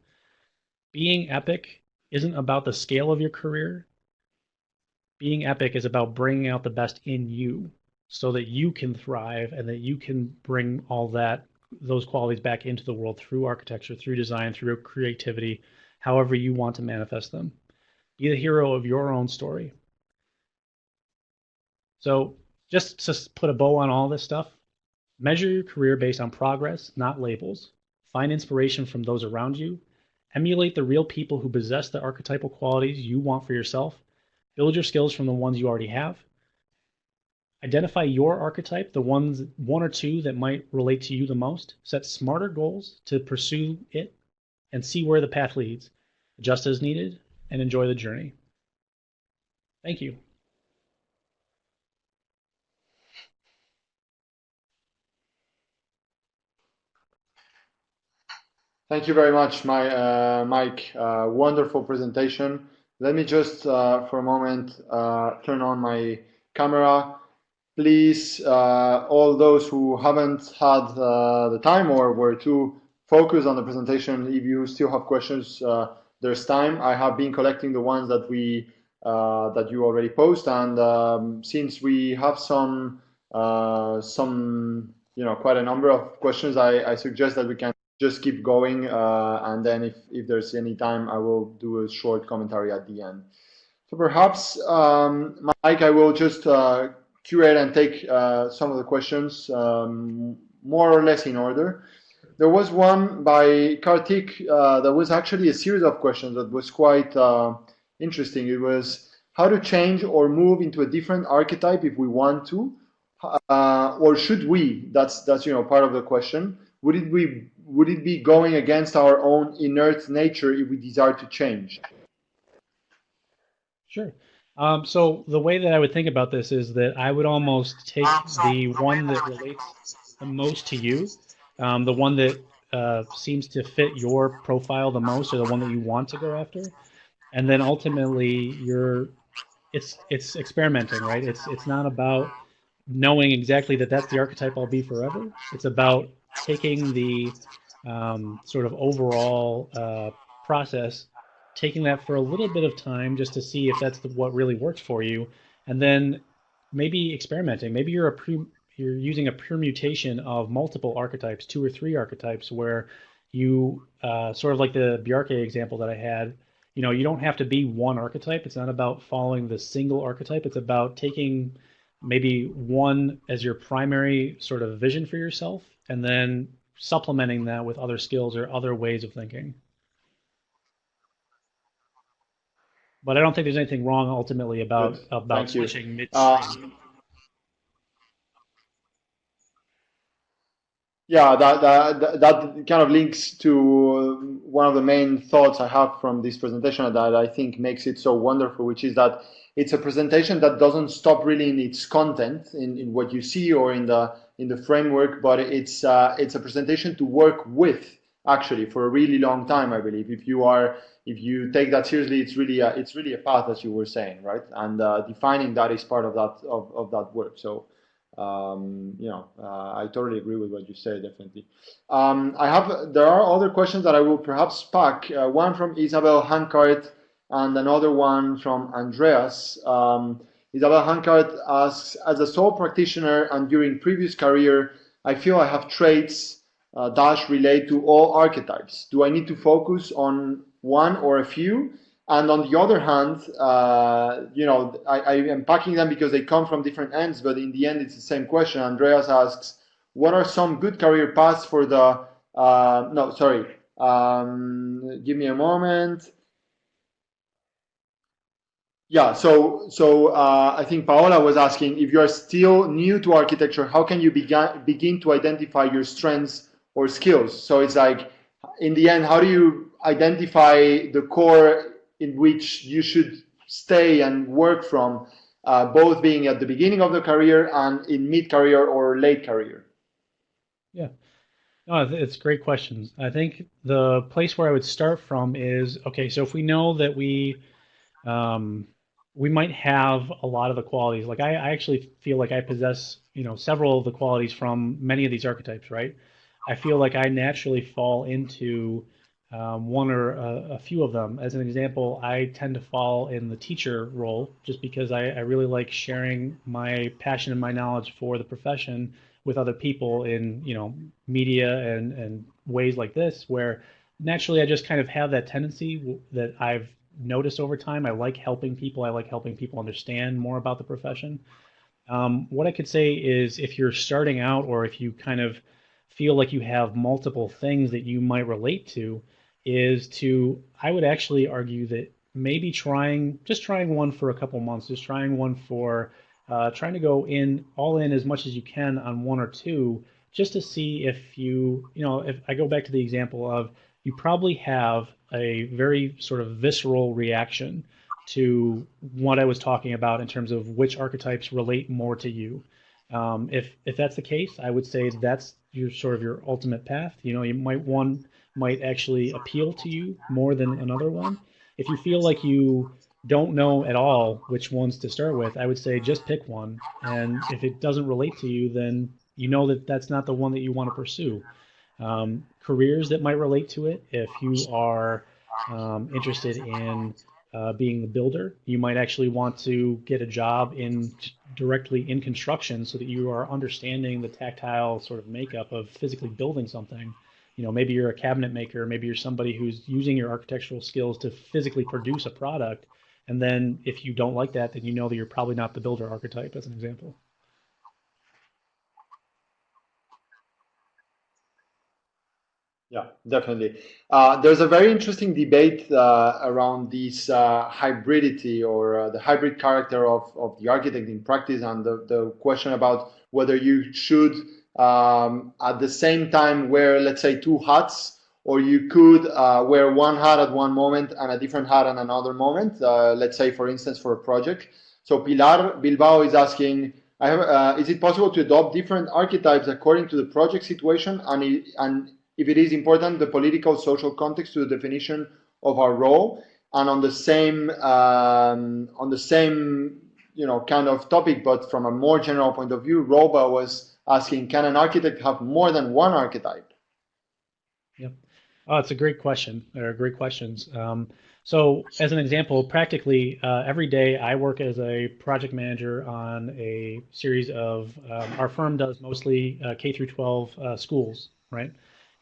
Being epic isn't about the scale of your career. Being epic is about bringing out the best in you so that you can thrive and that you can bring all those qualities back into the world through architecture, through design, through creativity, however you want to manifest them. Be the hero of your own story. So just to put a bow on all this stuff, measure your career based on progress, not labels. Find inspiration from those around you. Emulate the real people who possess the archetypal qualities you want for yourself. Build your skills from the ones you already have. Identify your archetype, the one or two that might relate to you the most. Set smarter goals to pursue it and see where the path leads. Adjust as needed and enjoy the journey. Thank you. Thank you very much, Mike. Wonderful presentation. Let me just, for a moment, turn on my camera. Please, all those who haven't had the time or were too focused on the presentation, if you still have questions, there's time. I have been collecting the ones that you already post, and since we have quite a number of questions, I suggest that we can just keep going, and then if there's any time, I will do a short commentary at the end. So perhaps, Mike, I will just curate and take some of the questions more or less in order. There was one by Kartik that was actually a series of questions that was quite interesting. It was how to change or move into a different archetype if we want to, or should we? That's part of the question. Would it be going against our own inert nature if we desire to change? Sure. So the way that I would think about this is that I would almost take the one that relates the most to you, the one that seems to fit your profile the most, or the one that you want to go after, and then ultimately it's experimenting, right? It's not about knowing exactly that that's the archetype I'll be forever. It's about taking the sort of overall process, taking that for a little bit of time just to see if that's what really works for you, and then maybe experimenting. Maybe you're using a permutation of multiple archetypes, two or three archetypes, where you sort of like the Bjarke example that I had. You don't have to be one archetype. It's not about following the single archetype. It's about taking maybe one as your primary sort of vision for yourself, and then supplementing that with other skills or other ways of thinking. But I don't think there's anything wrong ultimately Good. about Thank you. switching midstream. Uh, Yeah, that kind of links to one of the main thoughts I have from this presentation that I think makes it so wonderful, which is that it's a presentation that doesn't stop really in its content, in what you see or in the framework, but it's a presentation to work with actually for a really long time, I believe. If you take that seriously, it's really a path, as you were saying, right? And defining that is part of that work. So. I totally agree with what you say, definitely. There are other questions that I will perhaps pack. One from Isabel Hankart and another one from Andreas. Isabel Hankart asks, as a sole practitioner and during previous career, I feel I have traits dash relate to all archetypes. Do I need to focus on one or a few? And on the other hand, I am packing them because they come from different ends, but in the end, it's the same question. Andreas asks, what are some good career paths for the, no, sorry, give me a moment. Yeah, so I think Paola was asking, if you are still new to architecture, how can you begin to identify your strengths or skills? So it's like, in the end, how do you identify the core in which you should stay and work from, both being at the beginning of the career and in mid-career or late career? Yeah. No, it's great questions. I think the place where I would start from is, okay, so if we know that um, we might have a lot of the qualities, like I actually feel like I possess, several of the qualities from many of these archetypes, right? I feel like I naturally fall into one or a few of them. As an example, I tend to fall in the teacher role just because I really like sharing my passion and my knowledge for the profession with other people in, media and ways like this, where naturally I just kind of have that tendency that I've noticed over time. I like helping people. I like helping people understand more about the profession. What I could say is if you're starting out or if you kind of feel like you have multiple things that you might relate to, I would actually argue that maybe just trying one for a couple months, just trying one for, trying to go in all in as much as you can on one or two, just to see if if I go back to the example of you probably have a very sort of visceral reaction to what I was talking about in terms of which archetypes relate more to you. If that's the case, I would say that's your ultimate path. One might actually appeal to you more than another one. If you feel like you don't know at all which ones to start with, I would say just pick one. And if it doesn't relate to you, then you know that that's not the one that you want to pursue. Careers that might relate to it, if you are interested in being the builder, you might actually want to get a job directly in construction so that you are understanding the tactile sort of makeup of physically building something. Maybe you're a cabinet maker, maybe you're somebody who's using your architectural skills to physically produce a product. And then if you don't like that, then you know that you're probably not the builder archetype, as an example. Yeah, definitely. There's a very interesting debate around this hybridity or the hybrid character of the architect in practice, and the question about whether you should at the same time wear, let's say, two hats, or you could wear one hat at one moment and a different hat at another moment, let's say, for instance, for a project. So Pilar Bilbao is asking, is it possible to adopt different archetypes according to the project situation, and if it is important, the political social context to the definition of our role? And on the same kind of topic, but from a more general point of view, Roba was asking, can an architect have more than one archetype? Yep. Oh, it's a great question. They're great questions. So, as an example, practically every day I work as a project manager on a series of, our firm does mostly K through 12 schools, right?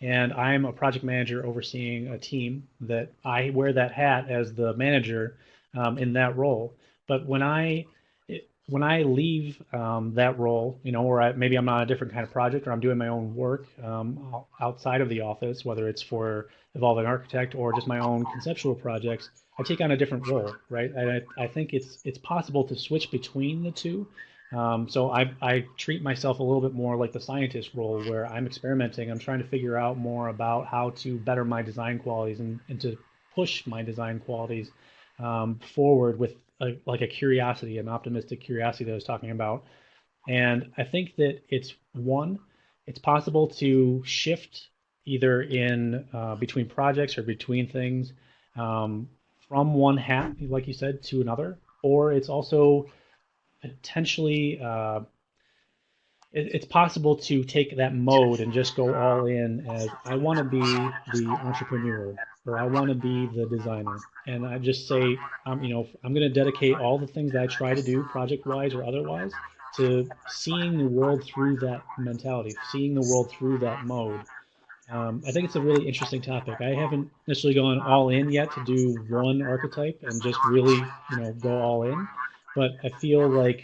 And I'm a project manager overseeing a team that I wear that hat as the manager in that role. But when I leave that role, or maybe I'm on a different kind of project or I'm doing my own work outside of the office, whether it's for Evolving Architect or just my own conceptual projects, I take on a different role, right? I think it's possible to switch between the two. So I treat myself a little bit more like the scientist role, where I'm experimenting. I'm trying to figure out more about how to better my design qualities and to push my design qualities forward with like a curiosity, an optimistic curiosity that I was talking about. And I think that it's possible to shift either in between projects or between things from one hat, like you said, to another, or it's also potentially it's possible to take that mode and just go all in as I want to be the entrepreneur or I want to be the designer. And I just say, I'm going to dedicate all the things that I try to do, project wise or otherwise, to seeing the world through that mentality, seeing the world through that mode. I think it's a really interesting topic. I haven't necessarily gone all in yet to do one archetype and just really, go all in, but I feel like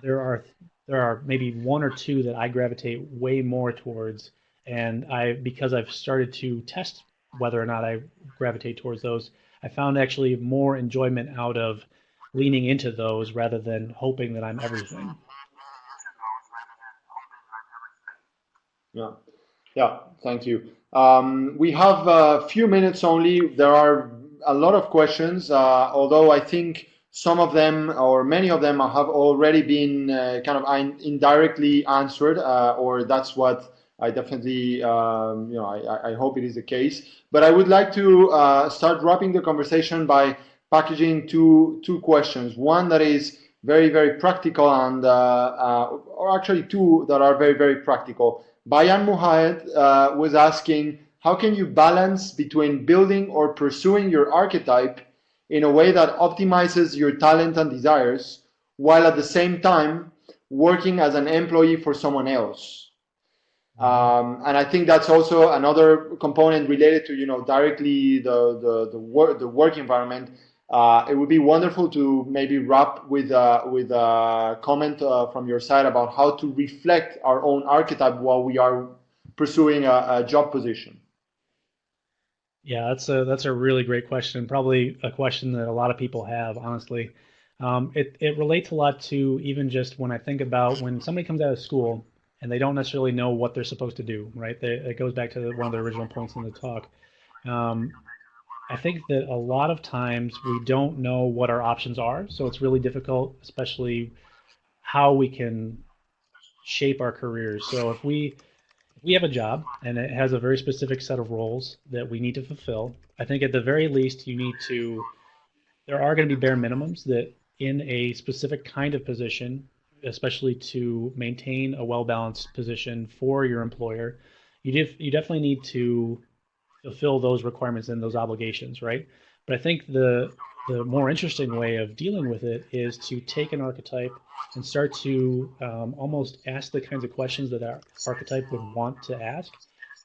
there are there are maybe one or two that I gravitate way more towards, and because I've started to test whether or not I gravitate towards those, I found actually more enjoyment out of leaning into those rather than hoping that I'm everything. Yeah, yeah, thank you. We have a few minutes only. There are a lot of questions, although I think some of them or many of them have already been kind of indirectly answered, or that's what I definitely, I hope it is the case. But I would like to start wrapping the conversation by packaging two questions. One that is very, very practical, and or actually two that are very, very practical. Bayan Muhaid was asking, how can you balance between building or pursuing your archetype in a way that optimizes your talent and desires while at the same time working as an employee for someone else? And I think that's also another component related to, directly the work environment. It would be wonderful to maybe wrap with a comment from your side about how to reflect our own archetype while we are pursuing a job position. Yeah, that's a really great question. Probably a question that a lot of people have, honestly. It relates a lot to even just when I think about when somebody comes out of school and they don't necessarily know what they're supposed to do, right? It goes back to one of the original points in the talk. Um, I think that a lot of times we don't know what our options are, so it's really difficult, especially how we can shape our careers. So if we have a job and it has a very specific set of roles that we need to fulfill, I think at the very least you need to, there are going to be bare minimums that in a specific kind of position, especially to maintain a well-balanced position for your employer, you definitely need to fulfill those requirements and those obligations, right? But I think the more interesting way of dealing with it is to take an archetype and start to almost ask the kinds of questions that our archetype would want to ask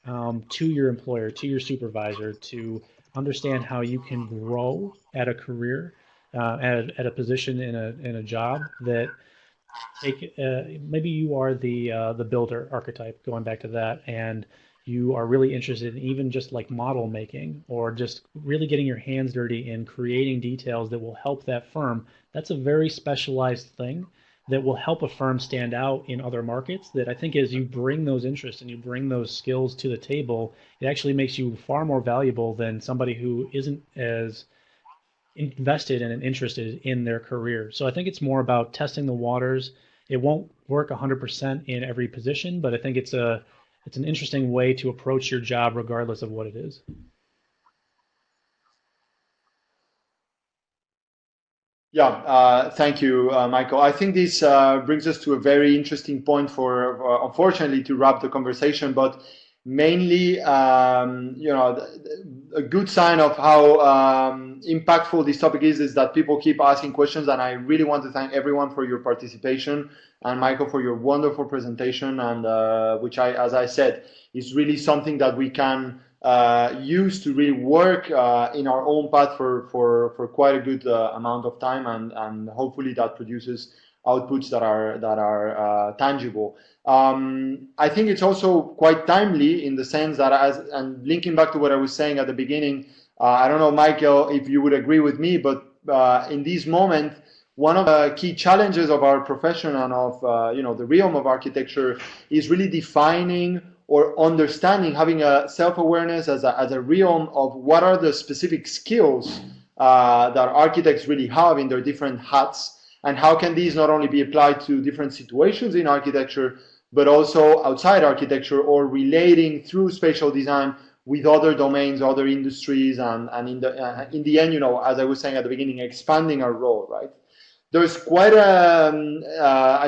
to your employer, to your supervisor, to understand how you can grow at a career, at a position in a job that take maybe you are the builder archetype, going back to that, and you are really interested in even just like model making or just really getting your hands dirty in creating details that will help that firm. That's a very specialized thing that will help a firm stand out in other markets. That I think as you bring those interests and you bring those skills to the table, it actually makes you far more valuable than somebody who isn't as invested and interested in their career. So I think it's more about testing the waters. It won't work 100% in every position, but I think it's an interesting way to approach your job regardless of what it is. Yeah, thank you, Michael. I think this brings us to a very interesting point for, unfortunately, to wrap the conversation, but mainly, a good sign of how impactful this topic is that people keep asking questions, and I really want to thank everyone for your participation, and Michael for your wonderful presentation, and which as I said, is really something that we can use to really work in our own path for quite a good amount of time, and hopefully that produces outputs that are tangible. I think it's also quite timely in the sense that, and linking back to what I was saying at the beginning, I don't know, Michael, if you would agree with me, but in this moment, one of the key challenges of our profession and of the realm of architecture is really defining or understanding, having a self-awareness as a realm of what are the specific skills that architects really have in their different hats, and how can these not only be applied to different situations in architecture, but also outside architecture or relating through spatial design with other domains, other industries, and in the end, as I was saying at the beginning, expanding our role, right? I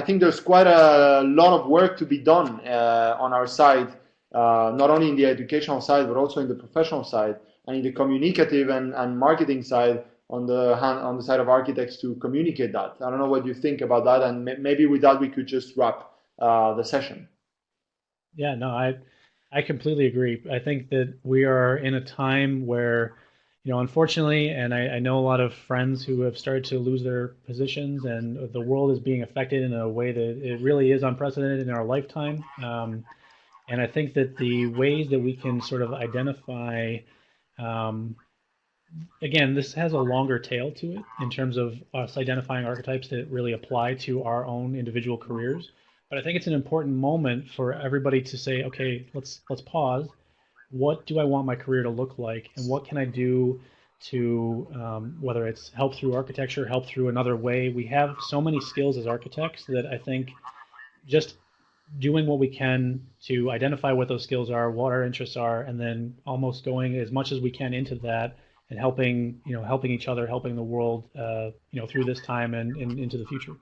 think there's quite a lot of work to be done on our side, not only in the educational side, but also in the professional side and in the communicative and marketing side on the side of architects to communicate that. I don't know what you think about that, and maybe with that we could just wrap the session. Yeah, no, I completely agree. I think that we are in a time where, unfortunately, and I know a lot of friends who have started to lose their positions, and the world is being affected in a way that it really is unprecedented in our lifetime. And I think that the ways that we can sort of identify, um, again, this has a longer tail to it in terms of us identifying archetypes that really apply to our own individual careers. But I think it's an important moment for everybody to say, okay, let's pause. What do I want my career to look like, and what can I do to whether it's help through architecture, help through another way. We have so many skills as architects that I think just doing what we can to identify what those skills are, what our interests are, and then almost going as much as we can into that and helping each other, helping the world, through this time and into the future.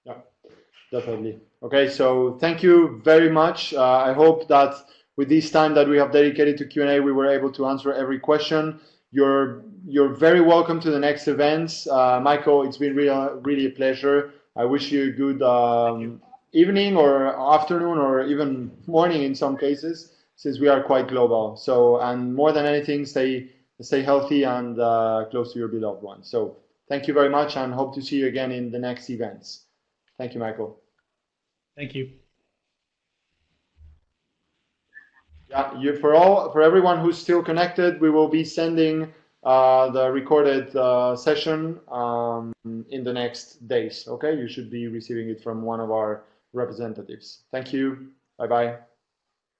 Yeah. Definitely. Okay, so thank you very much. I hope that with this time that we have dedicated to Q&A, we were able to answer every question. You're very welcome to the next events. Michael, it's been really a pleasure. I wish you a good evening or afternoon or even morning in some cases, since we are quite global. So, and more than anything, stay healthy and close to your beloved ones. So thank you very much and hope to see you again in the next events. Thank you, Michael. Thank you. Yeah, for everyone who's still connected, we will be sending the recorded session in the next days. Okay, you should be receiving it from one of our representatives. Thank you. Bye bye.